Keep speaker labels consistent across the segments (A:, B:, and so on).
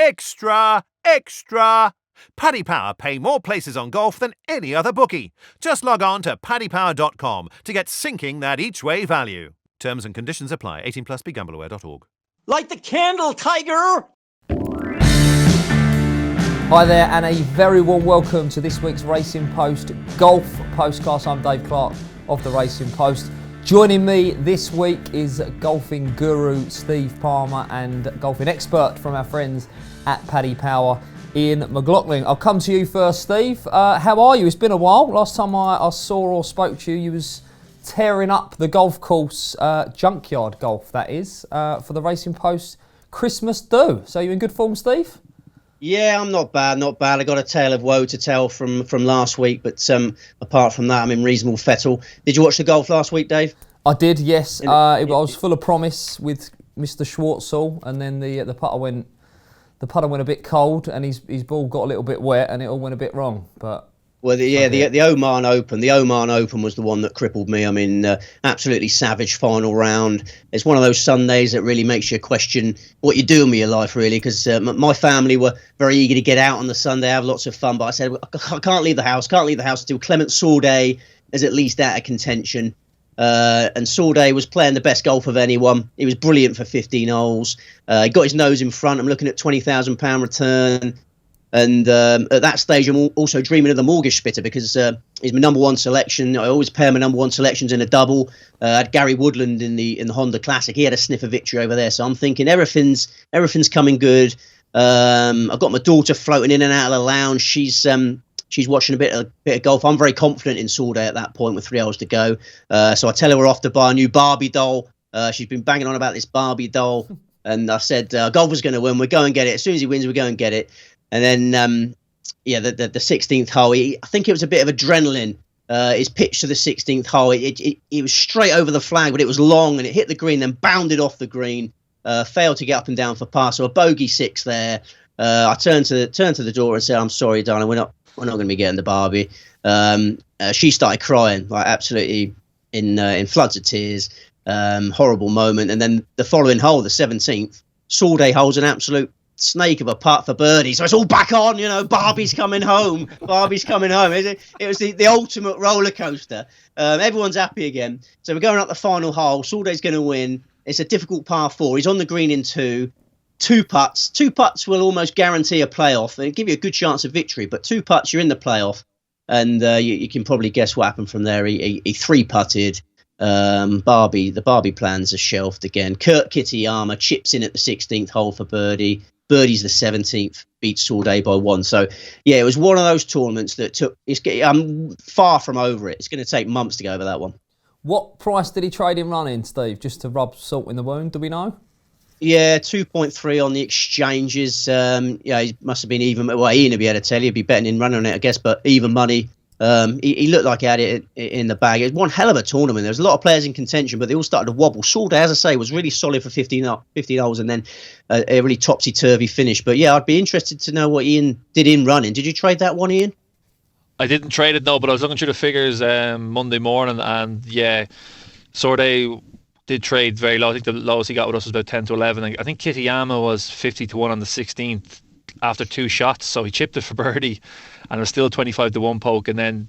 A: Extra, extra! Paddy Power pay more places on golf than any other bookie. Just log on to paddypower.com to get sinking that each-way value. Terms and conditions apply. 18 plus BeGambleAware.org.
B: Light the candle, Tiger!
C: Hi there, and a very warm welcome to this week's Racing Post Golf Postcast. I'm Dave Clark of the Racing Post. Joining me this week is golfing guru Steve Palmer and golfing expert from our friends at Paddy Power, Ian McLaughlin. I'll come to you first, Steve. How are you? It's been a while. Last time I saw or spoke to you, you was tearing up the golf course, junkyard golf, that is, for the Racing Post Christmas do. So you in good form, Steve?
B: Yeah, I'm not bad. I got a tale of woe to tell from last week, but apart from that, I'm in reasonable fettle. Did you watch the golf last week, Dave?
C: I did, yes. I was full of promise with Mr. Schwartzel, and then the putter went a bit cold, and his ball got a little bit wet, and it all went a bit wrong. But
B: the Oman Open was the one that crippled me. I mean, absolutely savage final round. It's one of those Sundays that really makes you question what you're doing with your life, really, because my family were very eager to get out on the Sunday, have lots of fun, but I said, I can't leave the house until Clement Sorday is at least out of contention. And Sorday was playing the best golf of anyone. He was brilliant for 15 holes. He got his nose in front. I'm looking at £20,000 return. And at that stage, I'm also dreaming of the mortgage spitter because he's my number one selection. I always pair my number one selections in a double. I had Gary Woodland in the Honda Classic. He had a sniff of victory over there. So I'm thinking everything's coming good. I've got my daughter floating in and out of the lounge. She's watching a bit of golf. I'm very confident in Sorday at that point with 3 hours to go. So I tell her we're off to buy a new Barbie doll. She's been banging on about this Barbie doll. And I said, golfer's going to win. We'll go and get it. As soon as he wins, we'll go and get it. And then, the 16th hole, I think it was a bit of adrenaline. His pitch to the 16th hole, it was straight over the flag, but it was long and it hit the green, then bounded off the green, failed to get up and down for par. So a bogey 6 there. I turned to the door and said, I'm sorry, darling, we're not going to be getting the Barbie. She started crying, like absolutely in floods of tears. Horrible moment. And then the following hole, the 17th, Sorday holds an absolute snake of a putt for birdie, so it's all back on. Barbie's coming home. It was the ultimate roller coaster. Everyone's happy again, so we're going up the final hole. Sorday's going to win. It's a difficult par 4. He's on the green in two putts will almost guarantee a playoff and give you a good chance of victory, but 2 putts, you're in the playoff. And you can probably guess what happened from there. He 3-putted. The Barbie plans are shelved again. Kurt Kitayama chips in at the 16th hole for birdie. Birdie's the 17th, beats Sorday by 1. So, yeah, it was one of those tournaments that I'm far from over it. It's going to take months to go over that one.
C: What price did he trade him running, Steve, just to rub salt in the wound? Do we know?
B: Yeah, 2.3 on the exchanges. He must have been even. Well, Ian would be able to tell you. He'd be betting in running on it, I guess, but even money. He looked like he had it in the bag. It was one hell of a tournament. There was a lot of players in contention, but they all started to wobble. Sorday, as I say, was really solid for 15 holes and then a really topsy-turvy finish. But yeah, I'd be interested to know what Ian did in running. Did you trade that one, Ian?
D: I didn't trade it, no, but I was looking through the figures Monday morning, and yeah, Sorday did trade very low. I think the lowest he got with us was about 10 to 11. I think Kitayama was 50 to 1 on the 16th after 2 shots, so he chipped it for birdie, and it was still 25 to 1 poke. And then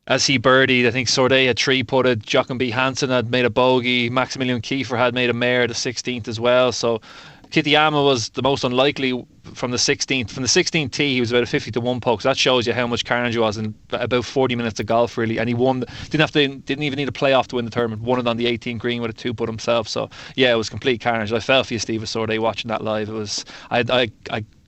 D: as he birdied, I think Sorday had 3-putted, Jochen B. Hansen had made a bogey, Maximilian Kiefer had made a mare the 16th as well. So Kitayama was the most unlikely from the 16th. From the 16th tee, he was about a 50 to 1 poke. So that shows you how much carnage was in about 40 minutes of golf, really. And he won. Didn't even need a playoff to win the tournament. Won it on the 18th green with a 2-putt himself. So yeah, it was complete carnage. I fell for you, Steve Sorday, watching that live. It was I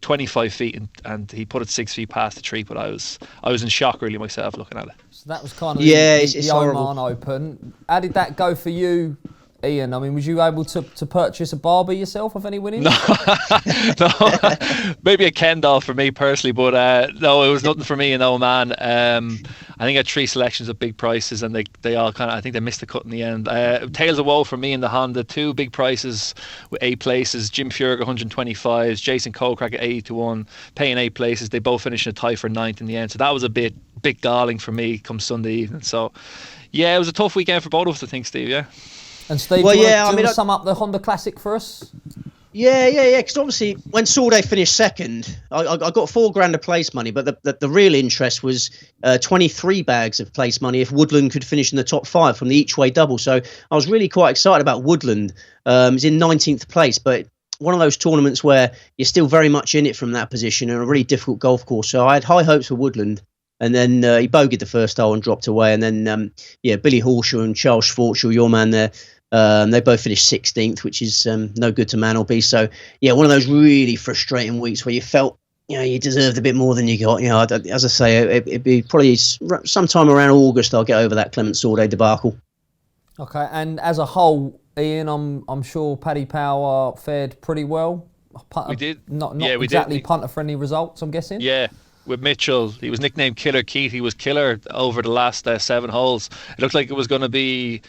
D: 25 feet and he put it 6 feet past the tree. But I was in shock, really, myself looking at it.
C: So that was kind of
B: it's
C: the Oman Open. How did that go for you, Ian? I mean, was you able to purchase a Barbie yourself of any winnings?
D: No, maybe a Ken doll for me personally, but no, it was nothing for me in Oman. I think I had 3 selections of big prices, and they all kind of, I think they missed the cut in the end. Tales of woe for me in the Honda, 2 big prices with 8 places. Jim Furyk 125s, Jason Kokrak at 80 to 1, paying 8 places. They both finished in a tie for 9th in the end, so that was a bit galling for me come Sunday evening. So yeah, it was a tough weekend for both of us, I think, Steve. Yeah.
C: And Steve, do you want to sum up the Honda Classic for us?
B: Yeah. Because obviously, when Sauday finished second, I got £4,000 of place money, but the real interest was 23 bags of place money if Woodland could finish in the top 5 from the each way double. So I was really quite excited about Woodland. He's in 19th place, but one of those tournaments where you're still very much in it from that position and a really difficult golf course. So I had high hopes for Woodland. And then he bogeyed the first hole and dropped away. And then, Billy Horshaw and Charles Schwartzel, your man there, they both finished 16th, which is no good to Manelby. So, one of those really frustrating weeks where you felt, you deserved a bit more than you got. As I say, it'd be probably sometime around August I'll get over that Clement Sauday debacle.
C: Okay, and as a whole, Ian, I'm sure Paddy Power fared pretty well.
D: We did.
C: Not exactly punter-friendly results, I'm guessing.
D: Yeah. With Mitchell, he was nicknamed Killer Keith. He was killer over the last 7 holes. It looked like it was going to be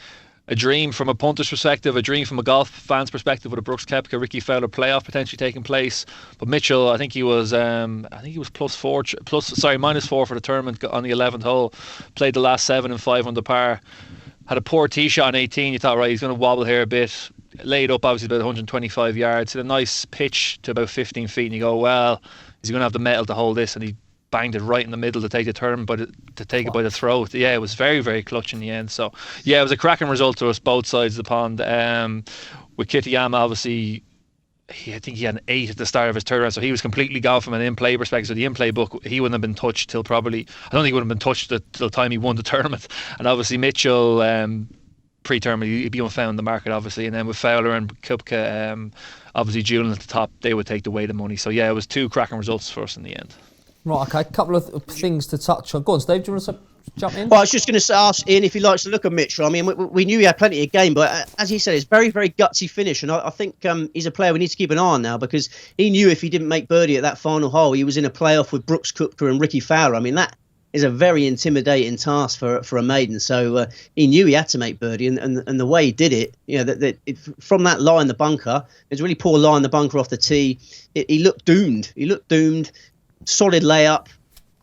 D: a dream from a punter's perspective, a dream from a golf fan's perspective, with a Brooks Koepka, Ricky Fowler playoff potentially taking place. But Mitchell, I think he was -4 for the tournament on the 11th hole. Played the last 7 and 5 under par. Had a poor tee shot on 18. You thought, right, he's going to wobble here a bit. Laid up obviously about 125 yards. Hit a nice pitch to about 15 feet, and you go, well, is he going to have the metal to hold this? And he banged it right in the middle to take the tournament, to take it by the throat. Yeah, it was very, very clutch in the end. So, it was a cracking result to us, both sides of the pond. With Kitayama, obviously, I think he had an 8 at the start of his third round, so he was completely gone from an in-play perspective. So the in-play book, he wouldn't have been touched till probably, I don't think he would have been touched till the time he won the tournament. And obviously Mitchell, pre-tournament, he'd be unfound in the market, obviously. And then with Fowler and Koepka, obviously dueling at the top, they would take the weight of money. So it was 2 cracking results for us in the end.
C: Right, okay, a couple of things to touch on. Go on, Steve, do you want to jump in?
B: Well, I was just going to ask Ian if he likes to look at Mitchell. I mean, we knew he had plenty of game, but as he said, it's very, very gutsy finish. And I think he's a player we need to keep an eye on now, because he knew if he didn't make birdie at that final hole, he was in a playoff with Brooks Koepka and Ricky Fowler. I mean, that is a very intimidating task for a maiden. So he knew he had to make birdie, and the way he did it, from that lie in the bunker, it's a really poor lie in the bunker off the tee. He looked doomed. Solid layup,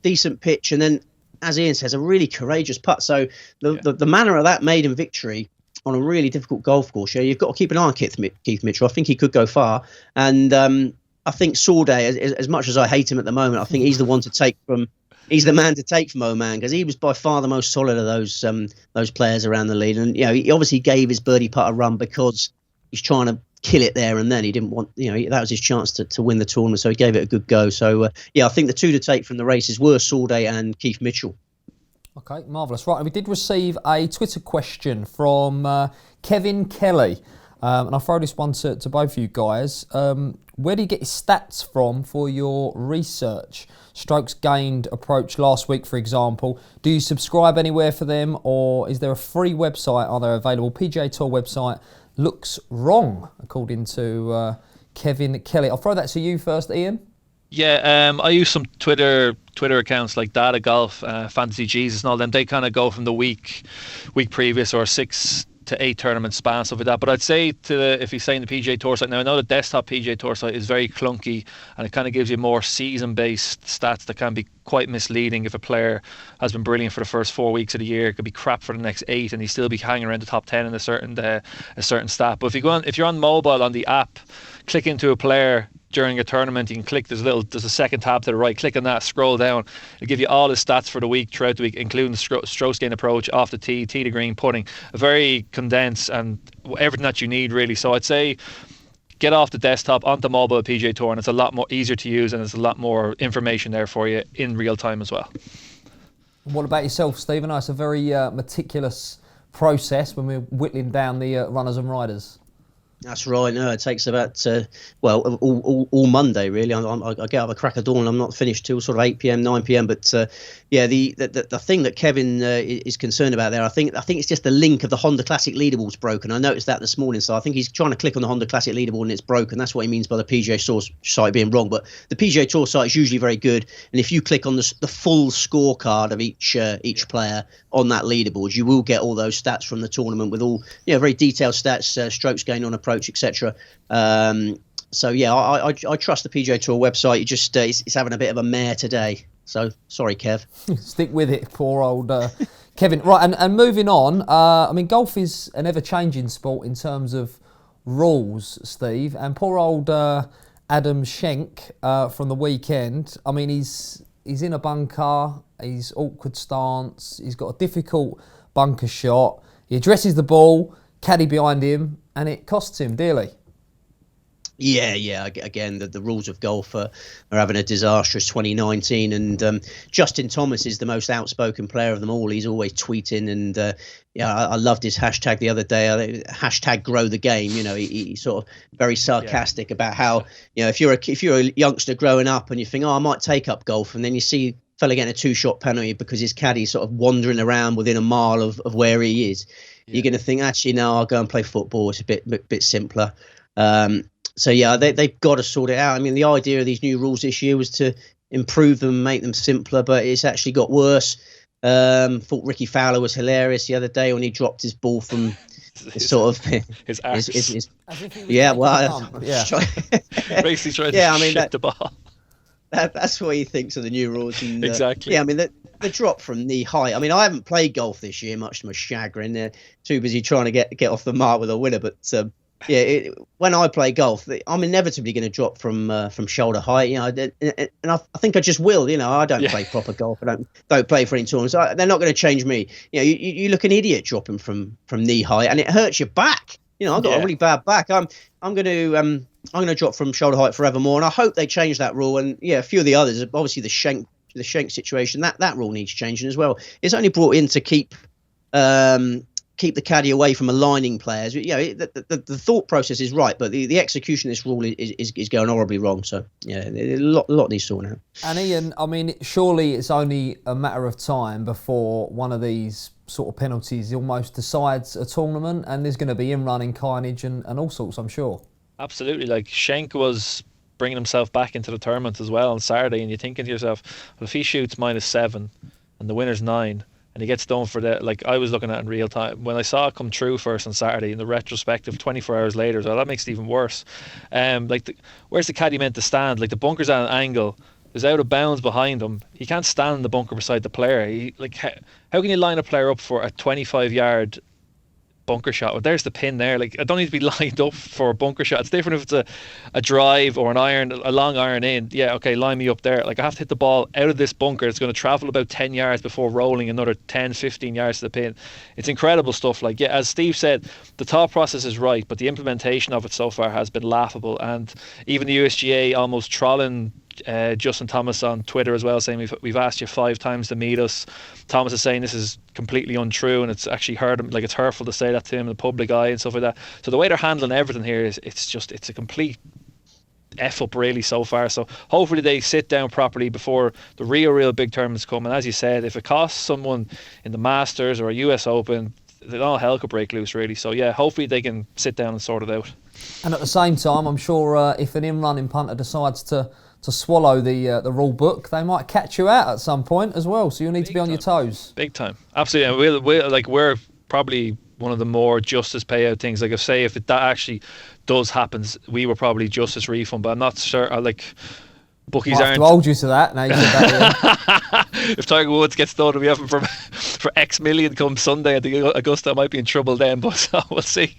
B: decent pitch, and then, as Ian says, a really courageous putt. So the manner of that maiden victory on a really difficult golf course, you've got to keep an eye on Keith Mitchell. I think he could go far, and I think Sauday, as much as I hate him at the moment, I think he's the one to take from. He's the man to take from Oman, because he was by far the most solid of those players around the lead, and he obviously gave his birdie putt a run because he's trying to kill it there and then. He didn't want, that was his chance to win the tournament, so he gave it a good go. So I think the 2 to take from the races were Sauday and Keith Mitchell.
C: Okay, marvellous. Right, we did receive a Twitter question from Kevin Kelly, and I'll throw this one to both of you guys. Where do you get your stats from for your research? Strokes gained approach last week, for example. Do you subscribe anywhere for them, or is there a free website? Are they available? PGA Tour website looks wrong, according to Kevin Kelly. I'll throw that to you first, Ian.
D: Yeah, I use some Twitter accounts like Data Golf, Fantasy Jesus, and all them. They kind of go from the week previous, or 6 to 8 tournament span, stuff like that. But I'd say if he's saying the PGA Tour site, now I know the desktop PGA Tour site is very clunky, and it kind of gives you more season-based stats that can be quite misleading. If a player has been brilliant for the first 4 weeks of the year, it could be crap for the next 8, and he still be hanging around the top 10 in a certain stat. But if you're on mobile on the app, click into a player during a tournament, you can click, there's a second tab to the right, click on that, scroll down, it'll give you all the stats for the week, throughout the week, including the strokes gain approach, off the tee to green, putting, a very condensed and everything that you need, really. So I'd say get off the desktop onto mobile at PGA Tour, and it's a lot more easier to use, and there's a lot more information there for you in real time as well.
C: What about yourself, Stephen? It's a very meticulous process when we're whittling down the runners and riders.
B: That's right. No, it takes about all Monday really. I get up a crack of dawn. I'm not finished till sort of 8 p.m, 9 p.m. But the thing that Kevin is concerned about there, I think it's just the link of the Honda Classic leaderboard's broken. I noticed that this morning, so I think he's trying to click on the Honda Classic leaderboard and it's broken. That's what he means by the PGA Tour site being wrong. But the PGA Tour site is usually very good, and if you click on the full scorecard of each player on that leaderboard, you will get all those stats from the tournament with all very detailed stats, strokes gained on approach, etc. So I trust the PGA Tour website. You just it's having a bit of a mare today. So sorry, Kev.
C: Stick with it, poor old Kevin. Right, and moving on. I mean, golf is an ever-changing sport in terms of rules, Steve, and poor old Adam Schenk from the weekend. I mean, he's in a bunker, he's awkward stance, he's got a difficult bunker shot, he addresses the ball, caddy behind him, and it costs him dearly.
B: Yeah. Again, the rules of golf are having a disastrous 2019, and Justin Thomas is the most outspoken player of them all. He's always tweeting, and I loved his hashtag the other day. Hashtag grow the game. He's sort of very sarcastic about how if you're a youngster growing up and you think, I might take up golf, and then you see a fella getting a 2-shot penalty because his caddy's sort of wandering around within a mile of where he is. Yeah. You're going to think, actually, no, I'll go and play football. It's a bit simpler. So they've got to sort it out. I mean, the idea of these new rules this year was to improve them, make them simpler, but it's actually got worse. Thought Ricky Fowler was hilarious the other day when he dropped his ball from sort of
D: his arse.
B: Basically
D: trying to shit the ball.
B: That's what he thinks of the new rules. And,
D: exactly.
B: I mean, the drop from knee height. I mean, I haven't played golf this year, much to my chagrin. They're too busy trying to get off the mark with a winner, but. When I play golf, I'm inevitably going to drop from shoulder height, and I think I just will. I don't play proper golf. I don't play for any tournaments. They're not going to change me. You look an idiot dropping from knee height, and it hurts your back. I've got a really bad back. I'm going to drop from shoulder height forevermore, and I hope they change that rule. And a few of the others, obviously the Schenk situation, that rule needs changing as well. It's only brought in to keep the caddy away from aligning players. The thought process is right, but the execution of this rule is going horribly wrong. So a lot needs sorting out.
C: And Ian, I mean, surely it's only a matter of time before one of these sort of penalties almost decides a tournament, and there's going to be in-running carnage and all sorts, I'm sure.
D: Absolutely. Like, Schenk was bringing himself back into the tournament as well on Saturday, and you're thinking to yourself, well, if he shoots -7 and the winner's 9, and he gets done for that. Like, I was looking at it in real time when I saw it come true first on Saturday. In the retrospective, 24 hours later, so that makes it even worse. Where's the caddy meant to stand? Like, the bunker's at an angle. There's out of bounds behind him. He can't stand in the bunker beside the player. How can you line a player up for a 25-yard bunker shot? Well, there's the pin there. Like, I don't need to be lined up for a bunker shot. It's different if it's a drive or a long iron in. Yeah, okay, line me up there. Like, I have to hit the ball out of this bunker. It's going to travel about 10 yards before rolling another 10, 15 yards to the pin. It's incredible stuff. Like, as Steve said, the thought process is right, but the implementation of it so far has been laughable. And even the USGA almost trolling Justin Thomas on Twitter as well, saying we've asked you 5 times to meet us. Thomas is saying this is completely untrue, and it's actually hurt him. Like, it's hurtful to say that to him in the public eye and stuff like that. So the way they're handling everything here is it's a complete F up really so far. So hopefully they sit down properly before the real big tournaments come. And as you said, if it costs someone in the Masters or a US Open, then all hell could break loose really. So hopefully they can sit down and sort it out.
C: And at the same time, I'm sure if an in-running punter decides to swallow the rule book, they might catch you out at some point as well. So you'll need to be on your toes. Big
D: time, absolutely. And we're probably one of the more justice payout things. Like, if that actually does happen, we were probably justice refund, but I'm not sure. Bookies aren't.
C: To hold you to that. Now you said that.
D: If Tiger Woods gets done, we have him for X million come Sunday at the Augusta, I might be in trouble then. But we'll see.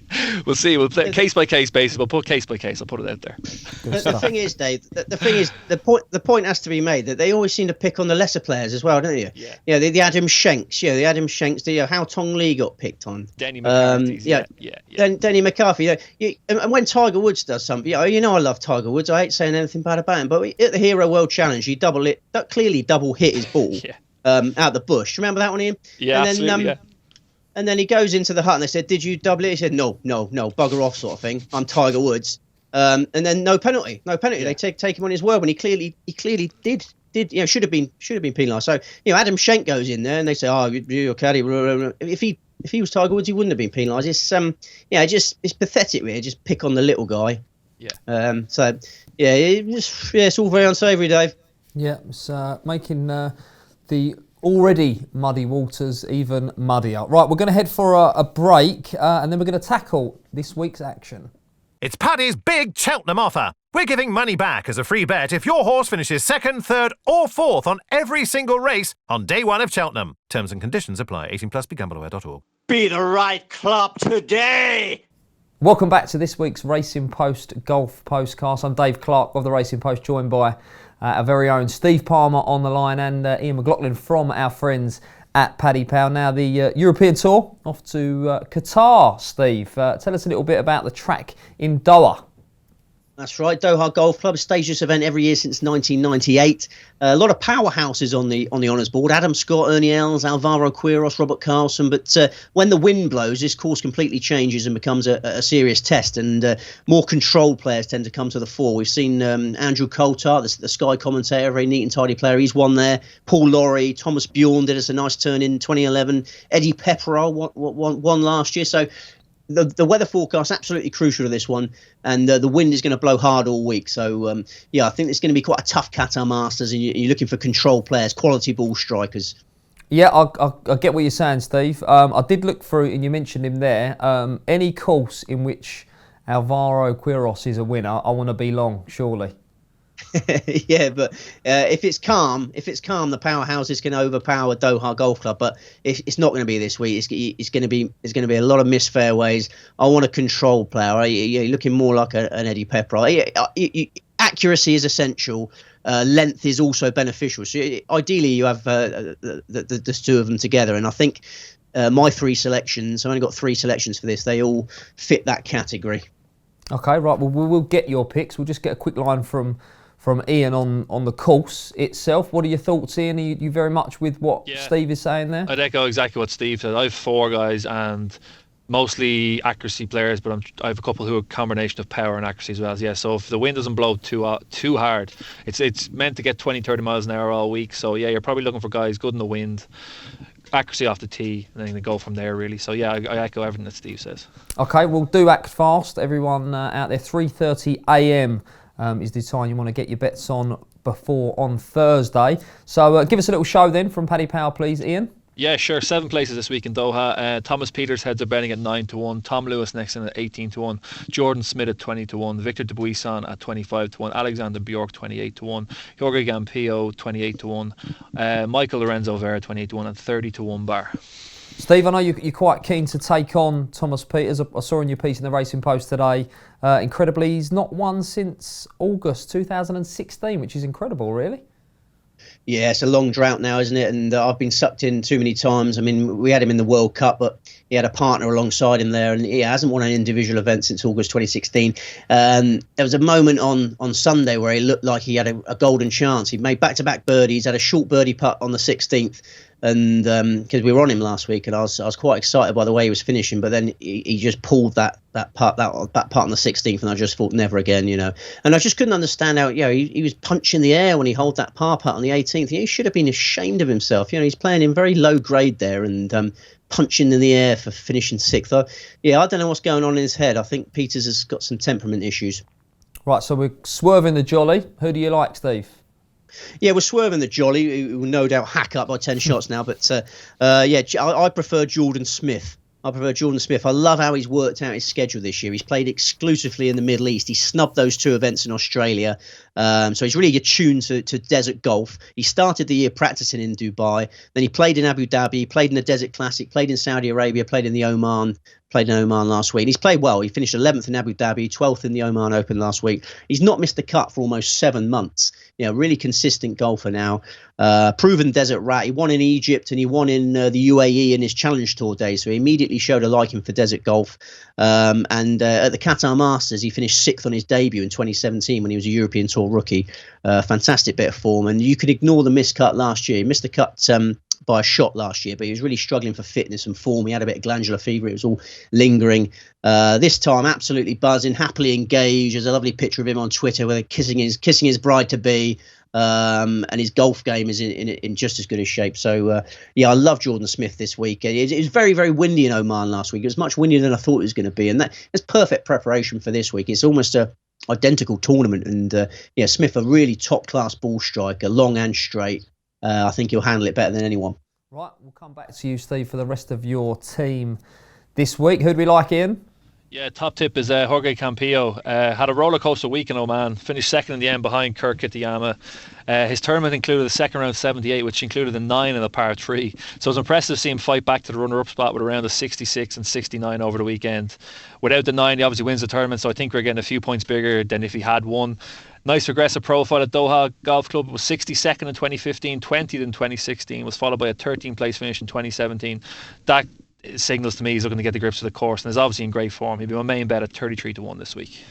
D: We'll play case by case basis. We'll put case by case. I'll put it out there.
B: The thing is, Dave. The point has to be made that they always seem to pick on the lesser players as well, don't you? Yeah. The Adam Schenks. Yeah, the Adam Schenks. How Tong Lee got picked on.
D: Denny McCarthy.
B: Denny McCarthy. And when Tiger Woods does something, I love Tiger Woods. I hate saying anything bad about him, but at the Hero World Challenge, he clearly double hit his ball out the bush. Remember that one, Ian?
D: Yeah,
B: and then,
D: absolutely.
B: And then he goes into the hut and they said, "Did you double it?" He said, "No, bugger off," sort of thing. I'm Tiger Woods. And then no penalty. Yeah. They take him on his word when he clearly did. Should have been penalised. So Adam Schenk goes in there and they say, "Oh, you're caddy." If he was Tiger Woods, he wouldn't have been penalised. It's it's pathetic. Really, just pick on the little guy.
C: Yeah.
B: It's all very unsavoury, Dave.
C: Yeah, it's making the already muddy waters even muddier. Right, we're going to head for a break, and then we're going to tackle this week's action.
A: It's Paddy's big Cheltenham offer. We're giving money back as a free bet if your horse finishes 2nd, 3rd or 4th on every single race on day 1 of Cheltenham. Terms and conditions apply. 18+, begambleaware.org.
E: Be the right club today!
C: Welcome back to this week's Racing Post Golf Postcast. I'm Dave Clark of the Racing Post, joined by our very own Steve Palmer on the line and Ian McLaughlin from our friends at Paddy Power. Now the European Tour off to Qatar, Steve. Tell us a little bit about the track in Doha.
B: That's right, Doha Golf Club staged this event every year since 1998. A lot of powerhouses on the honours board: Adam Scott, Ernie Els, Alvaro Quiros, Robert Carlson. But when the wind blows, this course completely changes and becomes a serious test, and more controlled players tend to come to the fore. We've seen Andrew Coulthard, the Sky commentator, a very neat and tidy player. He's won there. Paul Lawrie, Thomas Bjorn did us a nice turn in 2011. Eddie Pepperell won last year. So the weather forecast absolutely crucial to this one, and the wind is going to blow hard all week. So I think it's going to be quite a tough Qatar Masters, and you're looking for control players, quality ball strikers.
C: Yeah, I get what you're saying, Steve. I did look through, and you mentioned him there. Any course in which Alvaro Quiros is a winner, I want to be long, surely.
B: Yeah, but if it's calm, the powerhouses can overpower Doha Golf Club. But it's not going to be this week. It's going to be a lot of missed fairways. I want a control player. You're looking more like an Eddie Pepperell. Accuracy is essential. Length is also beneficial. So ideally, you have the two of them together. And I think my three selections, I've only got three selections for this. They all fit that category.
C: Okay, right. Well, we'll get your picks. We'll just get a quick line from Ian on the course itself. What are your thoughts, Ian? Are you very much with what Steve is saying there?
D: I'd echo exactly what Steve said. I have four guys and mostly accuracy players, but I have a couple who are a combination of power and accuracy as well. Yeah, so if the wind doesn't blow too hard, it's meant to get 20-30 miles an hour all week. So yeah, you're probably looking for guys good in the wind, accuracy off the tee, and then they go from there really. So yeah, I echo everything that Steve says. Okay,
C: we'll do act fast. Everyone out there, 3:30 a.m. Is the time you want to get your bets on before on Thursday. So give us a little show then from Paddy Power, please, Ian.
D: Yeah, sure. 7 places this week in Doha. Thomas Peters heads are betting at 9-1. Tom Lewis next in at 18-1. Jordan Smith at 20-1. Victor Dubuisson at 25-1. Alexander Bjork 28-1. Jorge Campillo 28-1. Michael Lorenzo Vera 28-1 and 30-1 bar.
C: Steve, I know you're quite keen to take on Thomas Peters. I saw in your piece in the Racing Post today, incredibly, he's not won since August 2016, which is incredible, really.
B: Yeah, it's a long drought now, isn't it? And I've been sucked in too many times. I mean, we had him in the World Cup, but he had a partner alongside him there, and he hasn't won an individual event since August 2016. There was a moment on Sunday where he looked like he had a golden chance. He made back-to-back birdies, had a short birdie putt on the 16th, and because we were on him last week, and I was quite excited by the way he was finishing, but then he just pulled that putt on the 16th, and I just thought never again, and I just couldn't understand how he was punching the air when he held that par putt on the 18th. He should have been ashamed of himself. He's playing in very low grade there and punching in the air for finishing sixth. I don't know what's going on in his head. I think Peters has got some temperament issues.
C: Right, so we're swerving the jolly. Who do you like, Steve?
B: Yeah, we're swerving the jolly. Who will no doubt hack up by 10 shots now. But I prefer Jordan Smith. I love how he's worked out his schedule this year. He's played exclusively in the Middle East. He snubbed those two events in Australia. So he's really attuned to desert golf. He started the year practicing in Dubai. Then he played in Abu Dhabi, played in the Desert Classic, played in Saudi Arabia, played in Oman last week. And he's played well. He finished 11th in Abu Dhabi, 12th in the Oman Open last week. He's not missed the cut for almost 7 months. Really consistent golfer now. Proven desert rat. He won in Egypt and he won in the UAE in his Challenge Tour days. So he immediately showed a liking for desert golf. And at the Qatar Masters, he finished 6th on his debut in 2017 when he was a European Tour rookie. Fantastic bit of form. And you could ignore the missed cut last year. He missed the cut by a shot last year, but he was really struggling for fitness and form. He had a bit of glandular fever. It was all lingering. This time, absolutely buzzing, happily engaged. There's a lovely picture of him on Twitter where kissing his bride to be, and his golf game is in just as good a shape. So I love Jordan Smith this week. It was very, very windy in Oman last week. It was much windier than I thought it was going to be, and that's perfect preparation for this week. It's almost a identical tournament, and Smith, a really top class ball striker, long and straight. I think he'll handle it better than anyone.
C: Right, we'll come back to you, Steve, for the rest of your team this week. Who do we like, Ian?
D: Yeah, top tip is Jorge Campillo. Had a roller coaster week in Oman, finished second in the end behind Kurt Kitayama. His tournament included the second round 78, which included a 9 in the par 3. So it was impressive to see him fight back to the runner-up spot with around a 66 and 69 over the weekend. Without the 9, he obviously wins the tournament, so I think we're getting a few points bigger than if he had won. Nice progressive profile at Doha Golf Club. It was 62nd in 2015, 20th in 2016, was followed by a 13th place finish in 2017. That signals to me he's looking to get the grips of the course, and is obviously in great form. He'll be my main bet at 33-1 this week.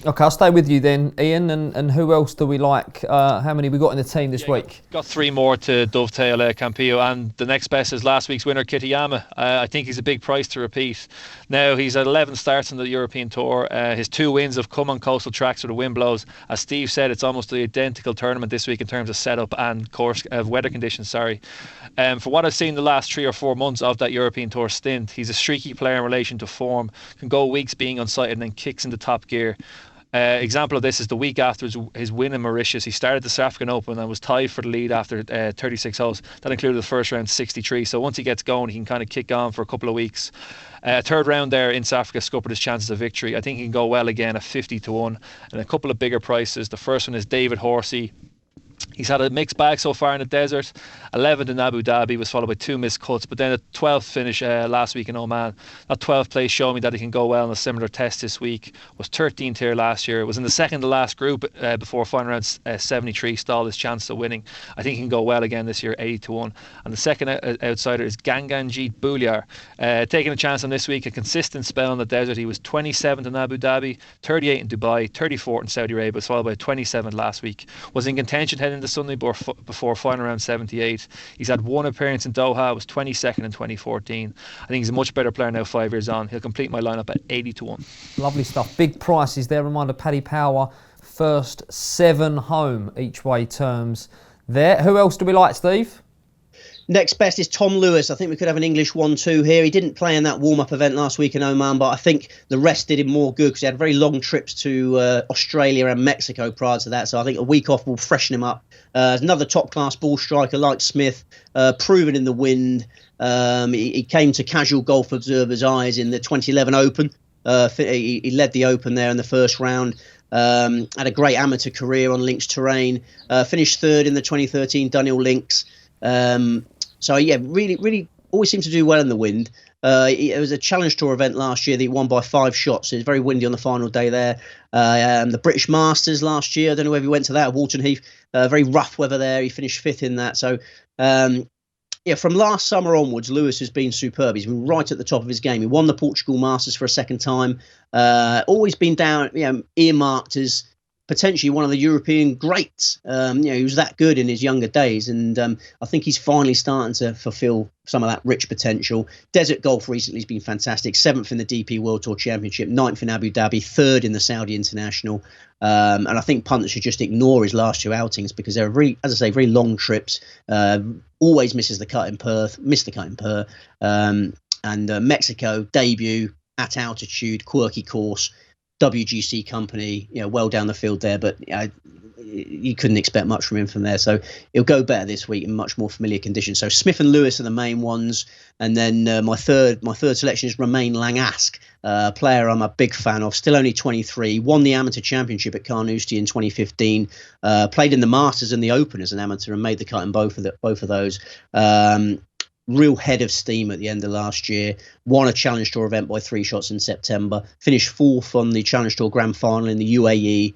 C: Okay, I'll stay with you then, Ian. And who else do we like? How many we got in the team this week?
D: Got 3 more to dovetail Campillo, and the next best is last week's winner, Kitayama. I think he's a big price to repeat. Now, he's at 11 starts on the European Tour. His 2 wins have come on coastal tracks where the wind blows. As Steve said, it's almost the identical tournament this week in terms of setup and course weather conditions. For what I've seen the last 3 or 4 months of that European Tour stint, he's a streaky player in relation to form, can go weeks being unsighted and then kicks into top gear. Example of this is the week after his win in Mauritius. He started the South African Open and was tied for the lead after 36 holes. That included the first round 63. So once he gets going, he can kind of kick on for a couple of weeks. Third round there in South Africa scuppered his chances of victory. I think he can go well again at 50-1. And a couple of bigger prices. The first one is David Horsey. He's had a mixed bag so far in the desert. 11th in Abu Dhabi, was followed by 2 missed cuts, but then a 12th finish last week in Oman. That 12th place showed me that he can go well in a similar test this week. Was 13th here last year. Was in the second to last group before final round 73 stalled his chance of winning. I think he can go well again this year, 80-1. And the second outsider is Ganganjeet Bhullar. Taking a chance on this week, a consistent spell in the desert. He was 27th in Abu Dhabi, 38th in Dubai, 34th in Saudi Arabia, was followed by 27th last week. Was in contention heading into Sunday before final round 78. He's had 1 appearance in Doha, was 22nd in 2014. I think he's a much better player now 5 years on. He'll complete my lineup at 80-1.
C: Lovely stuff. Big prices there. Reminder, Paddy Power, first 7 home each way terms there. Who else do we like, Steve?
B: Next best is Tom Lewis. I think we could have an English 1-2 here. He didn't play in that warm-up event last week in Oman, but I think the rest did him more good because he had very long trips to Australia and Mexico prior to that. So I think a week off will freshen him up. Another top-class ball striker like Smith, proven in the wind. He came to casual golf observers' eyes in the 2011 Open. He led the Open there in the first round. Had a great amateur career on links terrain. Finished 3rd in the 2013 Dunhill Links. So yeah, really always seemed to do well in the wind. It was a Challenge Tour event last year that he won by 5 shots. It was very windy on the final day there. The British Masters last year, I don't know whether he went to that, Walton Heath. Very rough weather there. He finished 5th in that. So from last summer onwards, Lewis has been superb. He's been right at the top of his game. He won the Portugal Masters for a second time. Always been down, earmarked as potentially one of the European greats. He was that good in his younger days, and I think he's finally starting to fulfil some of that rich potential. Desert golf recently has been fantastic. 7th in the DP World Tour Championship, 9th in Abu Dhabi, 3rd in the Saudi International. And I think punters should just ignore his last 2 outings because they're very, as I say, very long trips. Always misses the cut in Perth, missed the cut in Perth. And Mexico debut at altitude, quirky course. WGC company, well down the field there, but you couldn't expect much from him from there. So he'll go better this week in much more familiar conditions. So Smith and Lewis are the main ones, and then my third selection is Romain Langasque, a player I'm a big fan of. Still only 23, won the amateur championship at Carnoustie in 2015. Played in the Masters and the Open as an amateur and made the cut in both of those. Real head of steam at the end of last year. Won a Challenge Tour event by 3 shots in September. Finished 4th on the Challenge Tour Grand Final in the UAE.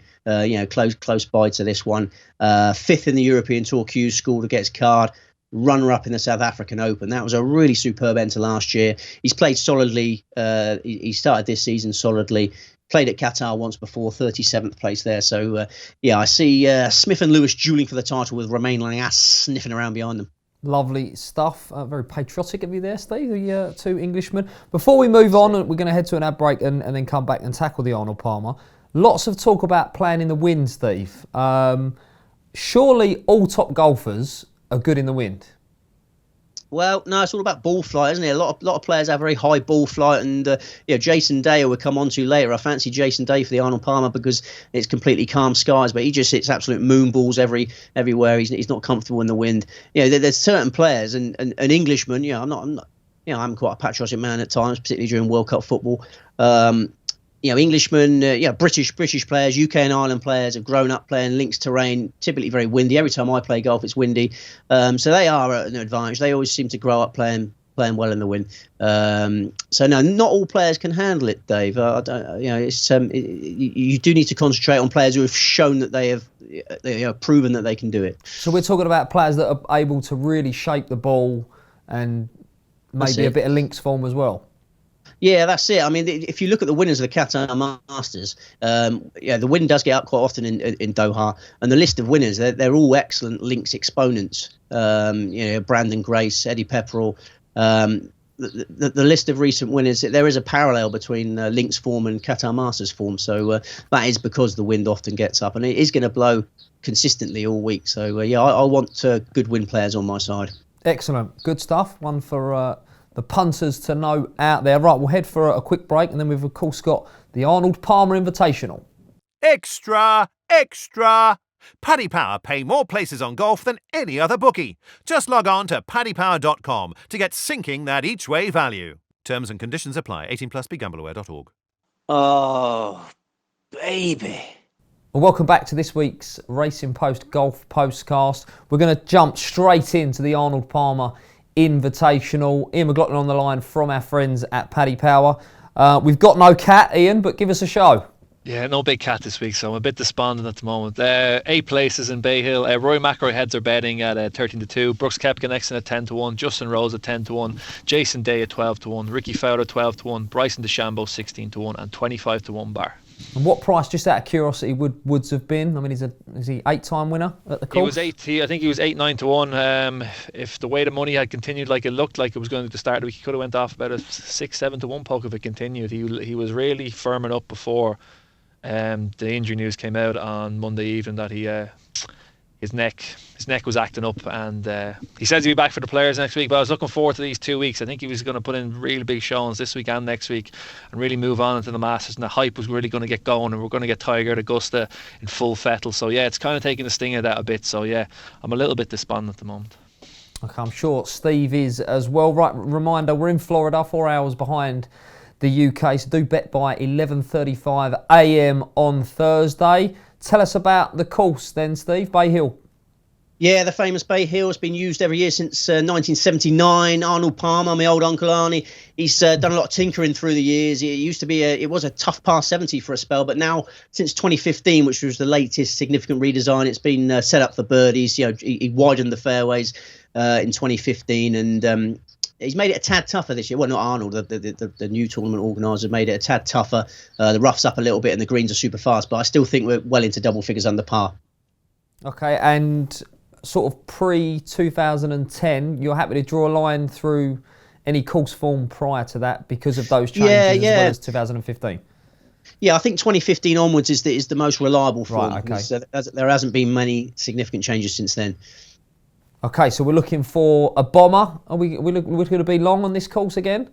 B: Close by to this one. 5th in the European Tour Q School to get his card. Runner-up in the South African Open. That was a really superb end to last year. He's played solidly. He started this season solidly. Played at Qatar once before, 37th place there. So, I see Smith and Lewis dueling for the title with Romain Langasque sniffing around behind them.
C: Lovely stuff. Very patriotic of you there, Steve, the 2 Englishmen. Before we move on, we're going to head to an ad break and then come back and tackle the Arnold Palmer. Lots of talk about playing in the wind, Steve. Surely all top golfers are good in the wind.
B: Well, no, it's all about ball flight, isn't it? A lot of players have very high ball flight, and Jason Day, who we'll come on to later. I fancy Jason Day for the Arnold Palmer because it's completely calm skies, but he just hits absolute moon balls everywhere. He's not comfortable in the wind. There's certain players, and an Englishman. I'm not I'm quite a patriotic man at times, particularly during World Cup football. Englishmen, British players, UK and Ireland players have grown up playing links terrain, typically very windy. Every time I play golf, it's windy. So they are at an advantage. They always seem to grow up playing well in the wind. So no, not all players can handle it, Dave. You do need to concentrate on players who have shown that they have proven that they can do it.
C: So we're talking about players that are able to really shape the ball and maybe a bit of links form as well.
B: Yeah, that's it. I mean, if you look at the winners of the Qatar Masters, the wind does get up quite often in Doha, and the list of winners, they're all excellent links exponents. Brandon Grace, Eddie Pepperell. The list of recent winners, there is a parallel between links form and Qatar Masters form. So that is because the wind often gets up, and it is going to blow consistently all week. So I want good wind players on my side.
C: Excellent, good stuff. One for the punters to know out there. Right, we'll head for a quick break, and then we've of course got the Arnold Palmer Invitational.
A: Extra, extra! Paddy Power pay more places on golf than any other bookie. Just log on to paddypower.com to get sinking that each-way value. Terms and conditions apply. 18 plus. BeGambleAware.org.
B: Oh, baby.
C: Well, welcome back to this week's Racing Post Golf Postcast. We're going to jump straight into the Arnold Palmer Invitational. Ian McLaughlin on the line from our friends at Paddy Power. We've got no cat, Ian, but give us a show.
D: Yeah, no big cat this week, so I'm a bit despondent at the moment. 8 places in Bay Hill. Rory McIlroy heads are betting at 13-2. Brooks Koepka next in at 10-1. Justin Rose at 10-1. Jason Day at 12-1. Ricky Fowler 12-1. Bryson DeChambeau 16-1 and 25-1 bar.
C: And what price, just out of curiosity, would Woods have been? I mean, is he 8-time winner at the course?
D: I think he was 8-9-1. If the way the money had continued like it looked like it was going to start the week, he could have went off about a 6-7-1 poke if it continued. He was really firming up before the injury news came out on Monday evening that his neck was acting up, and he says he'll be back for the Players next week, but I was looking forward to these 2 weeks. I think he was going to put in really big showings this week and next week and really move on into the Masters, and the hype was really going to get going, and we're going to get Tiger at Augusta in full fettle. So yeah, it's kind of taking the sting out of that a bit. So yeah, I'm a little bit despondent at the moment.
C: Okay, I'm sure Steve is as well. Right, reminder, we're in Florida, 4 hours behind the UK, so do bet by 11:35 a.m. on Thursday. Tell us about the course then, Steve. Bay Hill.
B: Yeah, the famous Bay Hill has been used every year since 1979. Arnold Palmer, my old Uncle Arnie, he's done a lot of tinkering through the years. It used to be it was a tough par 70 for a spell, but now since 2015, which was the latest significant redesign, it's been set up for birdies. He widened the fairways in 2015, and he's made it a tad tougher this year. Well, not Arnold, the new tournament organiser made it a tad tougher. The rough's up a little bit and the greens are super fast, but I still think we're well into double figures under par.
C: Okay, and sort of pre-2010, you're happy to draw a line through any course form prior to that because of those changes as well as 2015?
B: Yeah, I think 2015 onwards is the most reliable form.
C: Right, okay.
B: There hasn't been many significant changes since then.
C: Okay, so we're looking for a bomber. We're going to be long on this course again?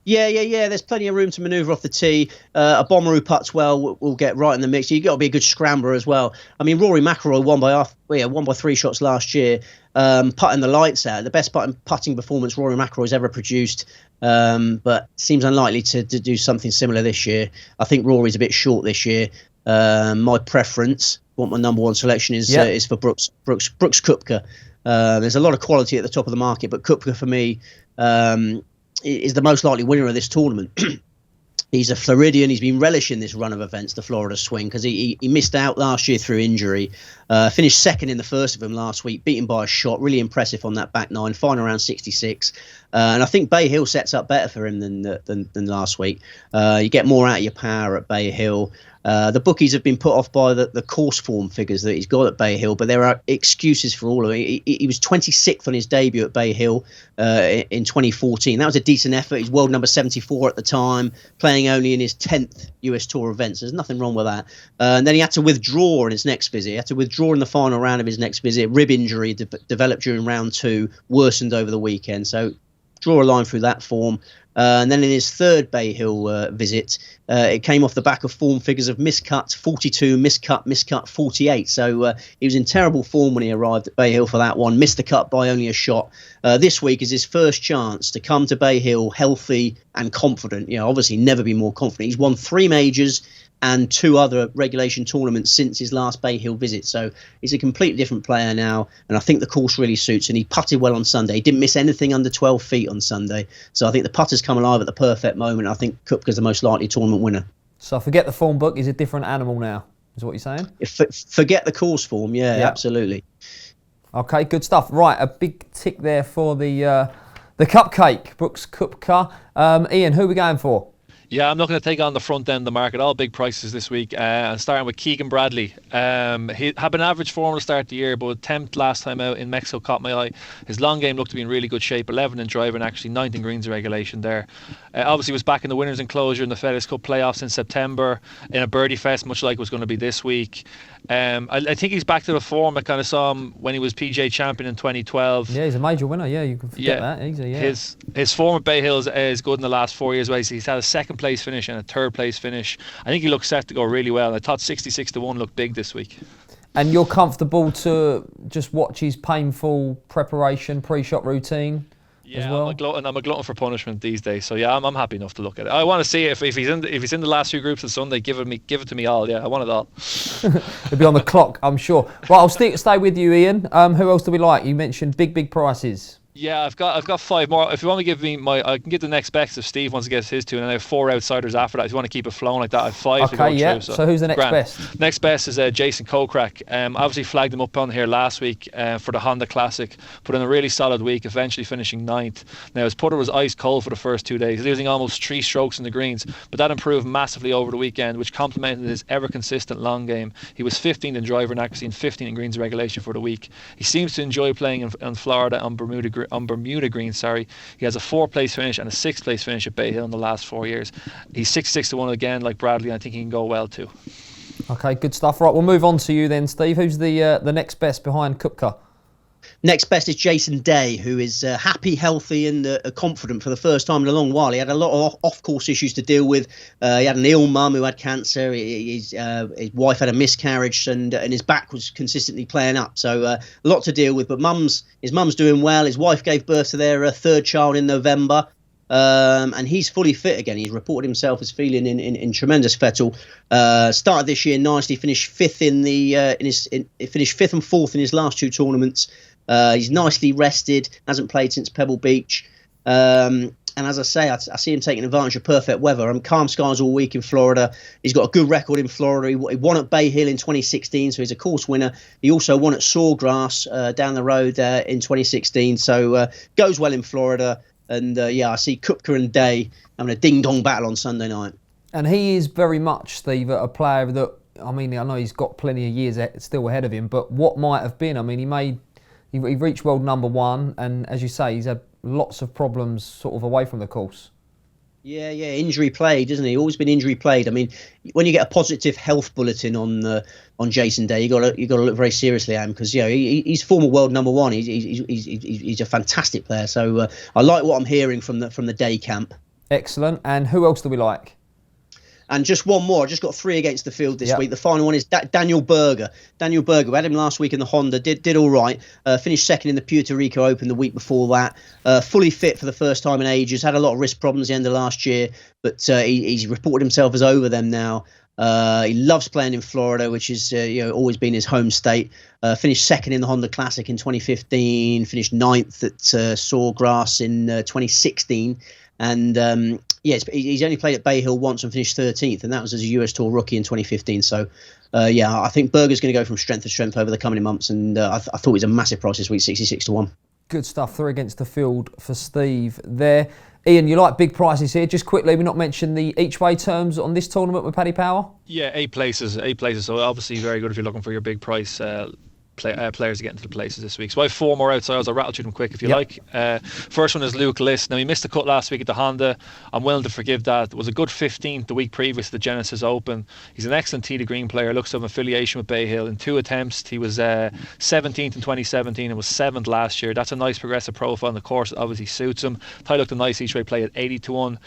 B: Yeah. There's plenty of room to manoeuvre off the tee. A bomber who putts well will get right in the mix. You've got to be a good scrambler as well. I mean, Rory McIlroy won by 3 shots last year, putting the lights out. The best putting performance Rory McIlroy's ever produced, but seems unlikely to do something similar this year. I think Rory's a bit short this year. My preference, what my number one selection is for Brooks Koepka. There's a lot of quality at the top of the market, but Koepka for me is the most likely winner of this tournament. He's a Floridian. He's been relishing this run of events, the Florida swing, because he missed out last year through injury. Finished second in the first of them last week, beaten by a shot. Really impressive on that back nine, final around 66. And I think Bay Hill sets up better for him than last week. You get more out of your power at Bay Hill. The bookies have been put off by the course form figures that he's got at Bay Hill, but there are excuses for all of it. He was 26th on his debut at Bay Hill in 2014. That was a decent effort. He's world number 74 at the time, playing only in his 10th US Tour event. So there's nothing wrong with that. And then he had to withdraw in his next visit. He had to withdraw in the final round of his next visit. Rib injury developed during round 2, worsened over the weekend. So draw a line through that form. And then in his third Bay Hill visit, it came off the back of form figures of miscut 42, miscut 48. So he was in terrible form when he arrived at Bay Hill for that one, missed the cut by only a shot. This week is his first chance to come to Bay Hill healthy and confident. Obviously never been more confident. He's won 3 majors and 2 other regulation tournaments since his last Bay Hill visit. So he's a completely different player now, and I think the course really suits, and he putted well on Sunday. He didn't miss anything under 12 feet on Sunday. So I think the putter's come alive at the perfect moment. I think Koepka's the most likely tournament winner.
C: So forget the form book, he's a different animal now, is what you're saying?
B: Forget the course form, yeah, absolutely.
C: Okay, good stuff. Right, a big tick there for the cupcake, Brooks Koepka. Ian, who are we going for?
D: Yeah, I'm not going to take on the front end of the market. All big prices this week. Starting with Keegan Bradley. He had been average form to start the year, but 10th last time out in Mexico caught my eye. His long game looked to be in really good shape. 11 in driving, actually 9th in greens regulation there. Obviously was back in the winners' enclosure in the FedEx Cup playoffs in September in a birdie fest, much like it was going to be this week. I think he's back to the form I kind of saw him when he was PGA champion in 2012.
C: Yeah, he's a major winner. Yeah, you can forget that easily. Yeah.
D: His form at Bay Hill is good in the last 4 years. He's had a 2nd place finish and a 3rd place finish. I think he looks set to go really well. I thought 66-1 looked big this week.
C: And you're comfortable to just watch his painful preparation, pre-shot routine?
D: Yeah,
C: well?
D: I'm a glutton for punishment these days. So yeah, I'm happy enough to look at it. I want to see if he's in the last 2 groups on Sunday. Give it to me all. Yeah, I want it all.
C: He'll be on the clock, I'm sure. Right, I'll stay with you, Ian. Who else do we like? You mentioned big prices.
D: Yeah, I've got 5 more. If you want to give me I can give the next best if Steve wants to get his 2, and then I have 4 outsiders after that. If you want to keep it flowing like that, I have 5 to go through.
C: So who's the next best?
D: Next best is Jason Kokrak. Obviously flagged him up on here last week for the Honda Classic. Put in a really solid week, eventually finishing 9th. Now his putter was ice cold for the first 2 days, losing almost 3 strokes in the greens, but that improved massively over the weekend, which complemented his ever consistent long game. He was 15th in driver and accuracy and 15th in greens regulation for the week. He seems to enjoy playing in Florida on Bermuda Green. He has a 4th place finish and a 6th place finish at Bay Hill in the last 4 years. He's 66-1 again, like Bradley, and I think he can go well too.
C: Okay, good stuff. Right, we'll move on to you then, Steve. Who's the next best behind Koepka?
B: Next best is Jason Day, who is happy, healthy and confident for the first time in a long while. He had a lot of off-course issues to deal with. He had an ill mum who had cancer. His wife had a miscarriage, and his back was consistently playing up. So a lot to deal with. But his mum's doing well. His wife gave birth to their 3rd child in November. And he's fully fit again. He's reported himself as feeling in tremendous fettle. Started this year nicely. Finished 5th finished 5th and 4th in his last 2 tournaments. He's nicely rested. Hasn't played since Pebble Beach. And as I say, I see him taking advantage of perfect weather. Calm skies all week in Florida. He's got a good record in Florida. He won at Bay Hill in 2016, so he's a course winner. He also won at Sawgrass down the road in 2016. So goes well in Florida. And I see Koepka and Day having a ding-dong battle on Sunday night. And
C: he is very much, Steve, a player that, I know he's got plenty of years still ahead of him, but what might have been? He reached world number 1, and as you say, he's had lots of problems sort of away from the course. Yeah, injury plagued, isn't he? Always been injury plagued. When you get a positive health bulletin on Jason Day, you got to look very seriously at him, because he's former world number 1. He's a fantastic player. So I like what I'm hearing from the Day camp. Excellent. And who else do we like? And just one more. I just got 3 against the field this week. The final one is Daniel Berger. Daniel Berger, we had him last week in the Honda, did all right. Finished 2nd in the Puerto Rico Open the week before that. Fully fit for the first time in ages. Had a lot of wrist problems at the end of last year, but he's reported himself as over them now. He loves playing in Florida, which is always been his home state. Finished 2nd in the Honda Classic in 2015. Finished 9th at Sawgrass in 2016. And he's only played at Bay Hill once and finished 13th, and that was as a US Tour rookie in 2015. So, I think Berger's going to go from strength to strength over the coming months, and I thought he was a massive price this week, 66-1. Good stuff. 3 against the field for Steve there. Ian, you like big prices here. Just quickly, we not mentioned the each-way terms on this tournament with Paddy Power? Yeah, 8 places. So obviously very good if you're looking for your big price.
D: players to get into the places this week. So I have 4 more outsiders. I'll rattle through them quick if you like. First one is Luke List. Now, he missed the cut last week at the Honda. I'm willing to forgive that. It was a good 15th the week previous to the Genesis Open. He's an excellent tee to green player. Looks to have an affiliation with Bay Hill. In 2 attempts, he was 17th in 2017 and was 7th last year. That's a nice progressive profile on the course. It obviously suits him. Ty looked a nice each way play at 80-1.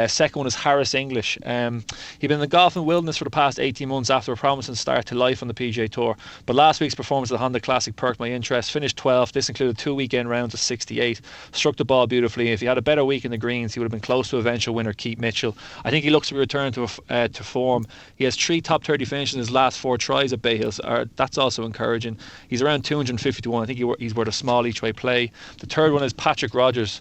D: Second one is Harris English. He'd been in the golfing wilderness for the past 18 months after a promising start to life on the PGA Tour. But last week's performance at the Honda Classic perked my interest. Finished 12th. This included 2 weekend rounds of 68. Struck the ball beautifully. If he had a better week in the greens, he would have been close to eventual winner Keith Mitchell. I think he looks to return to form. He has 3 top 30 finishes in his last 4 tries at Bay Hill. That's also encouraging. He's around 250-1. I think he's worth a small each way play. The third one is Patrick Rogers.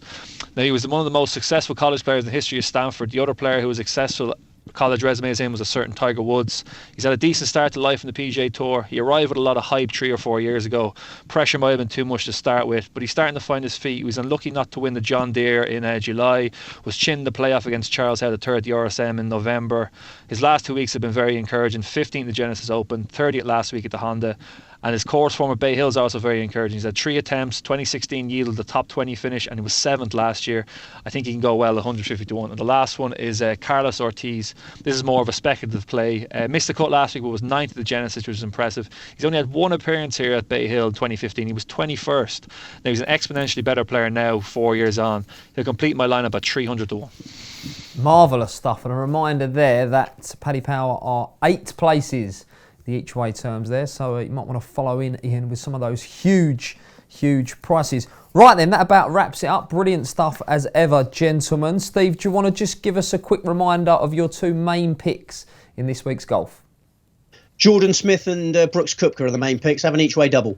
D: Now, he was one of the most successful college players in the history of Stanford. The other player who was successful college resume as him was a certain Tiger Woods. He's had a decent start to life in the PGA Tour. He arrived with a lot of hype 3 or 4 years ago. Pressure might have been too much to start with, but he's starting to find his feet. He was unlucky not to win the John Deere in July, was chinned the playoff against Charles Head III at the RSM in November. His last 2 weeks have been very encouraging. 15th at the Genesis Open, 30th last week at the Honda. And his course form at Bay Hill is also very encouraging. He's had 3 attempts, 2016 yielded the top 20 finish, and he was 7th last year. I think he can go well, 150-1. And the last one is Carlos Ortiz. This is more of a speculative play. Missed the cut last week, but was 9th at the Genesis, which was impressive. He's only had 1 appearance here at Bay Hill in 2015. He was 21st. Now, he's an exponentially better player now, 4 years on. He'll complete my lineup at 300-1.
C: Marvellous stuff. And a reminder there that Paddy Power are 8 places the each way terms there, so you might want to follow in Ian with some of those huge prices. Right then, that about wraps it up. Brilliant stuff as ever, gentlemen. Steve, do you want to just give us a quick reminder of your 2 main picks in this week's golf?
B: Jordan Smith and Brooks Koepka are the main picks. Have an each way double.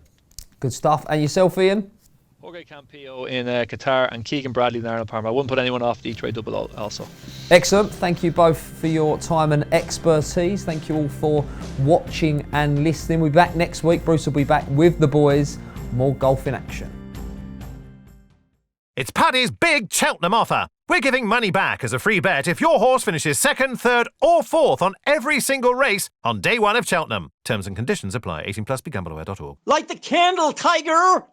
C: Good stuff. And yourself, Ian?
D: Jorge Campillo in Qatar and Keegan Bradley and Arnold Palmer. I wouldn't put anyone off the each way double also.
C: Excellent. Thank you both for your time and expertise. Thank you all for watching and listening. We'll be back next week. Bruce will be back with the boys. More golf in action.
A: It's Paddy's big Cheltenham offer. We're giving money back as a free bet if your horse finishes 2nd, 3rd or 4th on every single race on day 1 of Cheltenham. Terms and conditions apply. 18+, begambleaware.org.
E: Light the candle, Tiger!